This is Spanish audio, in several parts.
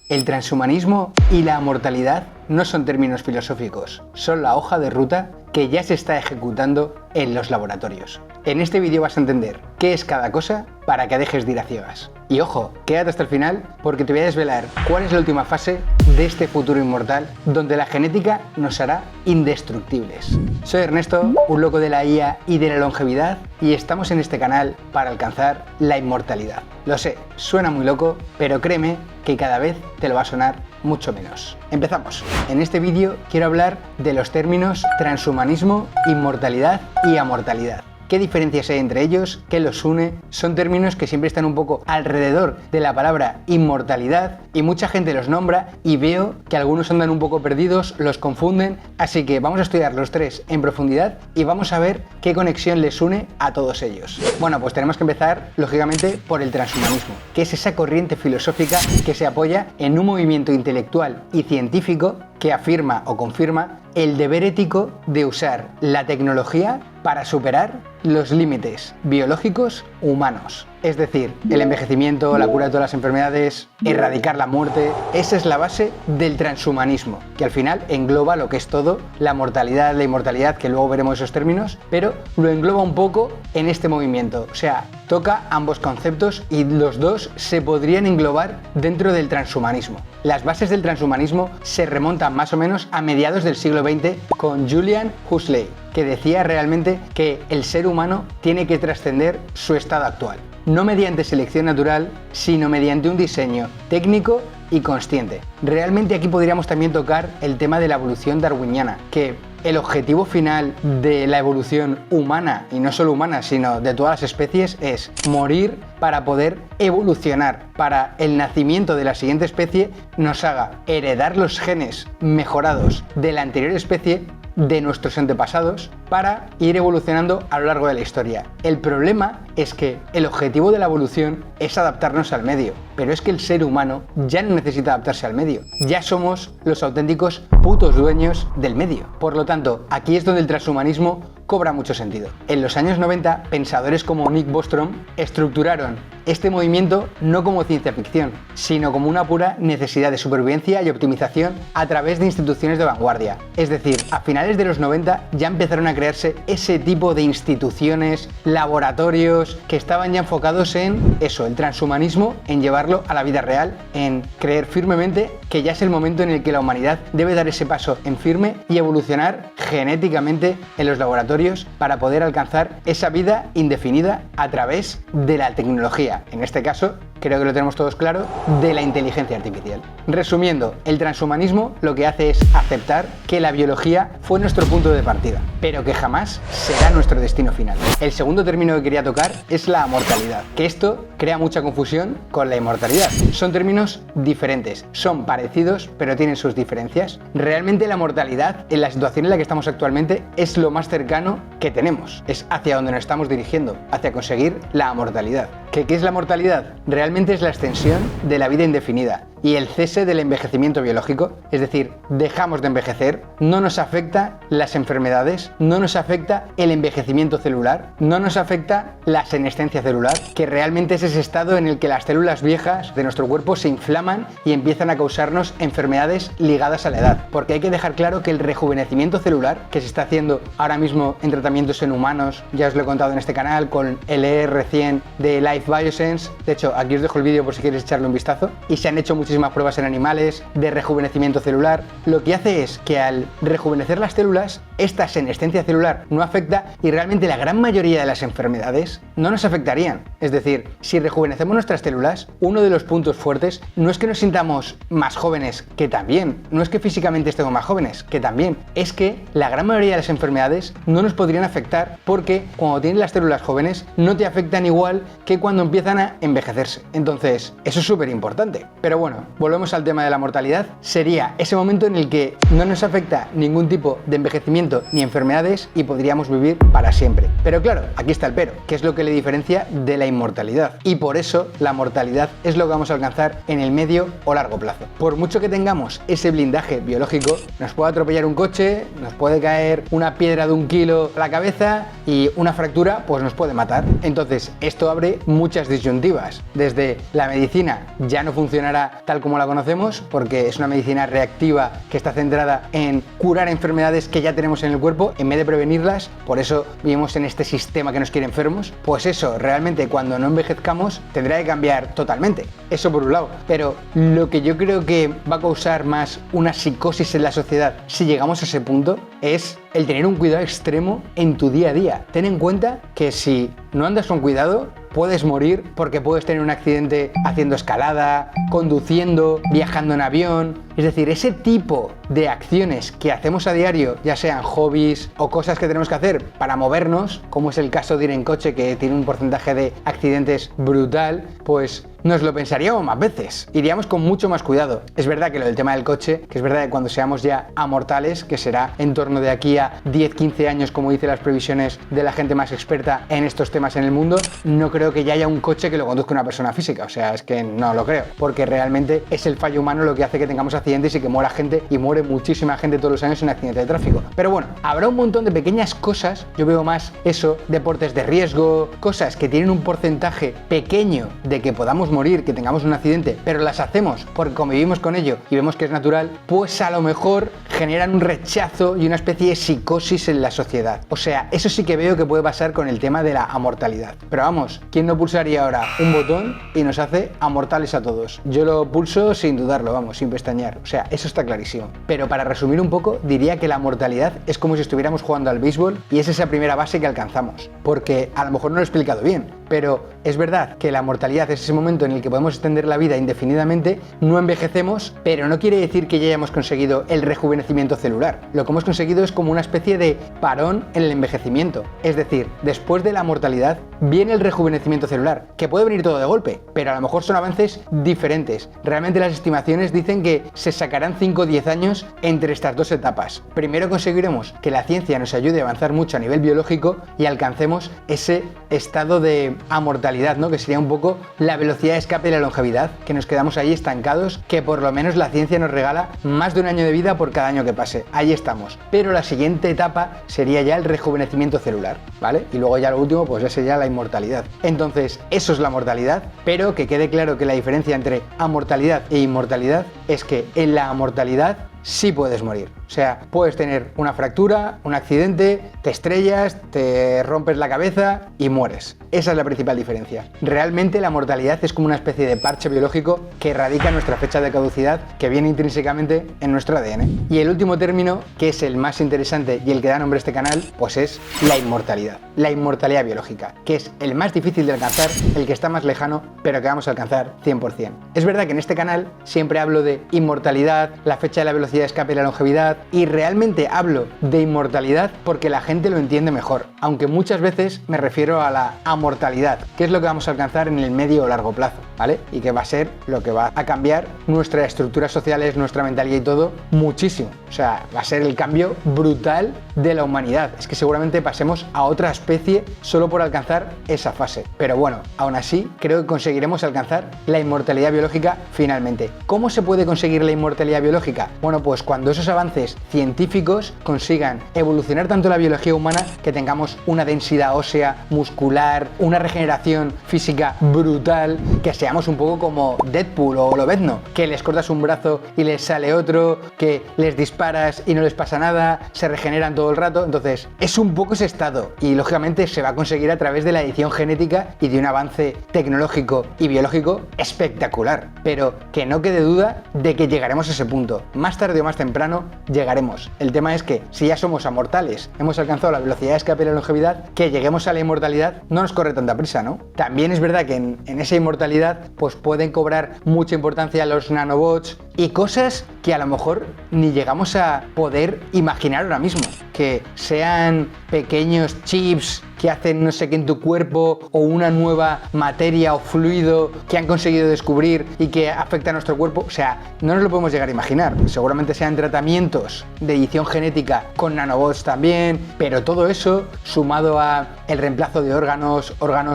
El transhumanismo y la mortalidad no son términos filosóficos, son la hoja de ruta que ya se está ejecutando en los laboratorios. En este vídeo vas a entender qué es cada cosa para que dejes de ir a ciegas. Y ojo, quédate hasta el final porque te voy a desvelar cuál es la última fase de este futuro inmortal donde la genética nos hará indestructibles. Soy Ernesto, un loco de la IA y de la longevidad, y estamos en este canal para alcanzar la inmortalidad. Lo sé, suena muy loco, pero créeme que cada vez te lo va a sonar mucho menos. Empezamos. En este vídeo quiero hablar de los términos transhumanismo, inmortalidad y amortalidad. ¿Qué diferencias hay entre ellos? ¿Qué los une? Son términos que siempre están un poco alrededor de la palabra inmortalidad y mucha gente los nombra y veo que algunos andan un poco perdidos, los confunden, así que vamos a estudiar los tres en profundidad y vamos a ver qué conexión les une a todos ellos. Bueno, pues tenemos que empezar, lógicamente, por el transhumanismo, que es esa corriente filosófica que se apoya en un movimiento intelectual y científico que afirma o confirma el deber ético de usar la tecnología para superar los límites biológicos humanos. Es decir, el envejecimiento, la cura de todas las enfermedades, erradicar la muerte. Esa es la base del transhumanismo, que al final engloba lo que es todo, la mortalidad, la inmortalidad, que luego veremos esos términos, pero lo engloba un poco en este movimiento. O sea, toca ambos conceptos y los dos se podrían englobar dentro del transhumanismo. Las bases del transhumanismo se remontan más o menos a mediados del siglo XX con Julian Huxley, que decía realmente que el ser humano tiene que trascender su estado actual, no mediante selección natural, sino mediante un diseño técnico y consciente. Realmente aquí podríamos también tocar el tema de la evolución darwiniana, que el objetivo final de la evolución humana, y no solo humana, sino de todas las especies, es morir para poder evolucionar, para el nacimiento de la siguiente especie nos haga heredar los genes mejorados de la anterior especie de nuestros antepasados para ir evolucionando a lo largo de la historia. El problema es que el objetivo de la evolución es adaptarnos al medio, pero es que el ser humano ya no necesita adaptarse al medio, ya somos los auténticos putos dueños del medio. Por lo tanto, aquí es donde el transhumanismo cobra mucho sentido. En los años 90, pensadores como Nick Bostrom estructuraron este movimiento no como ciencia ficción, sino como una pura necesidad de supervivencia y optimización a través de instituciones de vanguardia. Es decir, a finales de los 90 ya empezaron a crearse ese tipo de instituciones, laboratorios que estaban ya enfocados en eso, el transhumanismo, en llevarlo a la vida real, en creer firmemente que ya es el momento en el que la humanidad debe dar ese paso en firme y evolucionar genéticamente en los laboratorios para poder alcanzar esa vida indefinida a través de la tecnología. En este caso, creo que lo tenemos todos claro, de la inteligencia artificial. Resumiendo, el transhumanismo lo que hace es aceptar que la biología fue nuestro punto de partida, pero que jamás será nuestro destino final. El segundo término que quería tocar es la amortalidad, que esto crea mucha confusión con la inmortalidad. Son términos diferentes, son parecidos, pero tienen sus diferencias. Realmente la mortalidad, en la situación en la que estamos actualmente, es lo más cercano que tenemos. Es hacia donde nos estamos dirigiendo, hacia conseguir la amortalidad. ¿Qué es la mortalidad? Realmente es la extensión de la vida indefinida y el cese del envejecimiento biológico, es decir, dejamos de envejecer, no nos afecta las enfermedades, no nos afecta el envejecimiento celular, no nos afecta la senescencia celular, que realmente es ese estado en el que las células viejas de nuestro cuerpo se inflaman y empiezan a causarnos enfermedades ligadas a la edad. Porque hay que dejar claro que el rejuvenecimiento celular que se está haciendo ahora mismo en tratamientos en humanos, ya os lo he contado en este canal con el ER100 de Life Biosense, de hecho aquí os dejo el vídeo por si queréis echarle un vistazo, y se han hecho muchísimas pruebas en animales de rejuvenecimiento celular. Lo que hace es que al rejuvenecer las células, esta senescencia celular no afecta y realmente la gran mayoría de las enfermedades no nos afectarían. Es decir, si rejuvenecemos nuestras células, uno de los puntos fuertes no es que nos sintamos más jóvenes, que también, no es que físicamente estemos más jóvenes, que también, es que la gran mayoría de las enfermedades no nos podrían afectar porque cuando tienes las células jóvenes no te afectan igual que cuando empiezan a envejecerse. Entonces, eso es súper importante. Pero bueno, volvemos al tema de la mortalidad. Sería ese momento en el que no nos afecta ningún tipo de envejecimiento envejecimiento ni enfermedades y podríamos vivir para siempre. Pero claro, aquí está el pero, que es lo que le diferencia de la inmortalidad. Y por eso la mortalidad es lo que vamos a alcanzar en el medio o largo plazo. Por mucho que tengamos ese blindaje biológico, nos puede atropellar un coche, nos puede caer una piedra de 1 kilo a la cabeza y una fractura pues nos puede matar. Entonces esto abre muchas disyuntivas. Desde la medicina ya no funcionará tal como la conocemos porque es una medicina reactiva que está centrada en curar enfermedades que ya tenemos en el cuerpo en vez de prevenirlas, por eso vivimos en este sistema que nos quiere enfermos. Pues eso, realmente cuando no envejezcamos tendrá que cambiar totalmente. Eso por un lado. Pero lo que yo creo que va a causar más una psicosis en la sociedad si llegamos a ese punto es el tener un cuidado extremo en tu día a día. Ten en cuenta que si no andas con cuidado, puedes morir porque puedes tener un accidente haciendo escalada, conduciendo, viajando en avión. Es decir, ese tipo de acciones que hacemos a diario, ya sean hobbies o cosas que tenemos que hacer para movernos, como es el caso de ir en coche que tiene un porcentaje de accidentes brutal, pues nos lo pensaríamos más veces. Iríamos con mucho más cuidado. Es verdad que lo del tema del coche, que es verdad que cuando seamos ya amortales, que será en torno de aquí a 10-15 años, como dicen las previsiones de la gente más experta en estos temas en el mundo, no creo que ya haya un coche que lo conduzca una persona física. O sea, es que no lo creo. Porque realmente es el fallo humano lo que hace que tengamos accidentes y que muera gente, y muere muchísima gente todos los años en accidentes de tráfico. Pero bueno, habrá un montón de pequeñas cosas, yo veo más eso, deportes de riesgo, cosas que tienen un porcentaje pequeño de que podamos morir, que tengamos un accidente, pero las hacemos porque convivimos con ello y vemos que es natural, pues a lo mejor generan un rechazo y una especie de psicosis en la sociedad. O sea, eso sí que veo que puede pasar con el tema de la amortalidad. Pero vamos, ¿quién no pulsaría ahora un botón y nos hace amortales a todos? Yo lo pulso sin dudarlo, vamos, sin pestañear. O sea, eso está clarísimo. Pero para resumir un poco, diría que la mortalidad es como si estuviéramos jugando al béisbol y es esa primera base que alcanzamos. Porque a lo mejor no lo he explicado bien, pero es verdad que la mortalidad es ese momento en el que podemos extender la vida indefinidamente, no envejecemos, pero no quiere decir que ya hayamos conseguido el rejuvenecimiento celular. Lo que hemos conseguido es como una especie de parón en el envejecimiento. Es decir, después de la mortalidad viene el rejuvenecimiento celular, que puede venir todo de golpe, pero a lo mejor son avances diferentes. Realmente las estimaciones dicen que se sacarán 5 o 10 años entre estas dos etapas. Primero conseguiremos que la ciencia nos ayude a avanzar mucho a nivel biológico y alcancemos ese estado de amortalidad, ¿no? Que sería un poco la velocidad de escape y la longevidad, que nos quedamos ahí estancados, que por lo menos la ciencia nos regala más de 1 año de vida por cada año que pase. Ahí estamos. Pero la siguiente etapa sería ya el rejuvenecimiento celular, ¿vale? Y luego ya lo último, pues ya sería la inmortalidad. Entonces, eso es la mortalidad, pero que quede claro que la diferencia entre amortalidad e inmortalidad es que en la amortalidad sí puedes morir. O sea, puedes tener una fractura, un accidente, te estrellas, te rompes la cabeza y mueres. Esa es la principal diferencia. Realmente la mortalidad es como una especie de parche biológico que radica nuestra fecha de caducidad, que viene intrínsecamente en nuestro ADN. Y el último término, que es el más interesante y el que da nombre a este canal, pues es la inmortalidad. La inmortalidad biológica, que es el más difícil de alcanzar, el que está más lejano, pero que vamos a alcanzar 100%. Es verdad que en este canal siempre hablo de inmortalidad, la fecha de la velocidad de escape y la longevidad, y realmente hablo de inmortalidad porque la gente lo entiende mejor, aunque muchas veces me refiero a la amortalidad, que es lo que vamos a alcanzar en el medio o largo plazo, ¿vale? Y que va a ser lo que va a cambiar nuestras estructuras sociales, nuestra mentalidad y todo muchísimo. O sea, va a ser el cambio brutal de la humanidad. Es que seguramente pasemos a otra especie solo por alcanzar esa fase. Pero bueno, aún así creo que conseguiremos alcanzar la inmortalidad biológica finalmente. ¿Cómo se puede conseguir la inmortalidad biológica? Bueno, pues cuando esos avances científicos consigan evolucionar tanto la biología humana que tengamos una densidad ósea, muscular, una regeneración física brutal, que seamos un poco como Deadpool o Lobezno, que les cortas un brazo y les sale otro, que les disparas y no les pasa nada, se regeneran todo el rato. Entonces es un poco ese estado y lógicamente se va a conseguir a través de la edición genética y de un avance tecnológico y biológico espectacular, pero que no quede duda de que llegaremos a ese punto. Más tarde o más temprano llegaremos. El tema es que si ya somos amortales, hemos alcanzado la velocidad de escape y la longevidad, que lleguemos a la inmortalidad no nos corre tanta prisa, ¿no? También es verdad que en esa inmortalidad pues pueden cobrar mucha importancia los nanobots y cosas que a lo mejor ni llegamos a poder imaginar ahora mismo, que sean pequeños chips que hacen no sé qué en tu cuerpo o una nueva materia o fluido que han conseguido descubrir y que afecta a nuestro cuerpo. O sea, no nos lo podemos llegar a imaginar. Seguramente sean tratamientos de edición genética con nanobots también, pero todo eso sumado a el reemplazo de órganos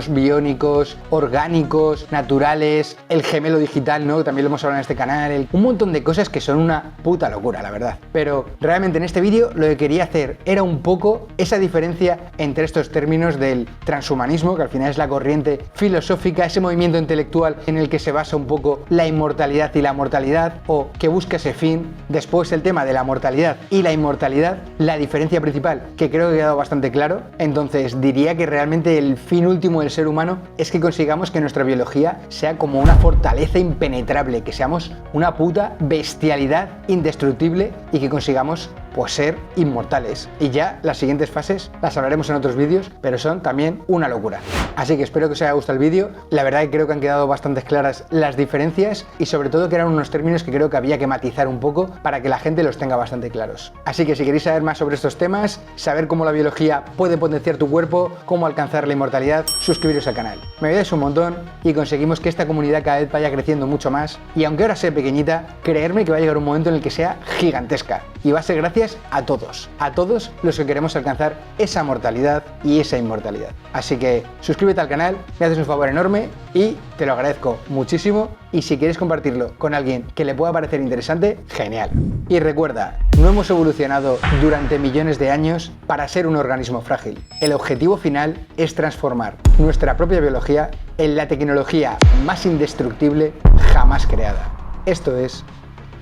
biónicos, orgánicos, naturales, el gemelo digital, ¿no? También lo hemos hablado en este canal, un montón de cosas que son una puta locura, la verdad. Pero realmente en este vídeo lo que quería hacer era un poco esa diferencia entre estos términos del transhumanismo, que al final es la corriente filosófica, ese movimiento intelectual en el que se basa un poco la inmortalidad y la mortalidad, o que busca ese fin. Después el tema de la mortalidad y la inmortalidad, la diferencia principal, que creo que ha quedado bastante claro. Entonces diría que realmente el fin último del ser humano es que consigamos que nuestra biología sea como una fortaleza impenetrable, que seamos una puta bestialidad indestructible y que consigamos pues ser inmortales. Y ya las siguientes fases las hablaremos en otros vídeos, pero son también una locura. Así que espero que os haya gustado el vídeo. La verdad que creo que han quedado bastante claras las diferencias y sobre todo que eran unos términos que creo que había que matizar un poco para que la gente los tenga bastante claros. Así que si queréis saber más sobre estos temas, saber cómo la biología puede potenciar tu cuerpo, cómo alcanzar la inmortalidad, suscribiros al canal. Me ayudáis un montón y conseguimos que esta comunidad cada vez vaya creciendo mucho más, y aunque ahora sea pequeñita, creerme que va a llegar un momento en el que sea gigantesca, y va a ser gracias a todos los que queremos alcanzar esa mortalidad y esa inmortalidad. Así que suscríbete al canal, me haces un favor enorme y te lo agradezco muchísimo, y si quieres compartirlo con alguien que le pueda parecer interesante, genial. Y recuerda, no hemos evolucionado durante millones de años para ser un organismo frágil. El objetivo final es transformar nuestra propia biología en la tecnología más indestructible jamás creada. Esto es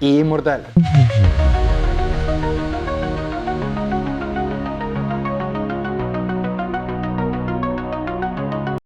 Inmortal.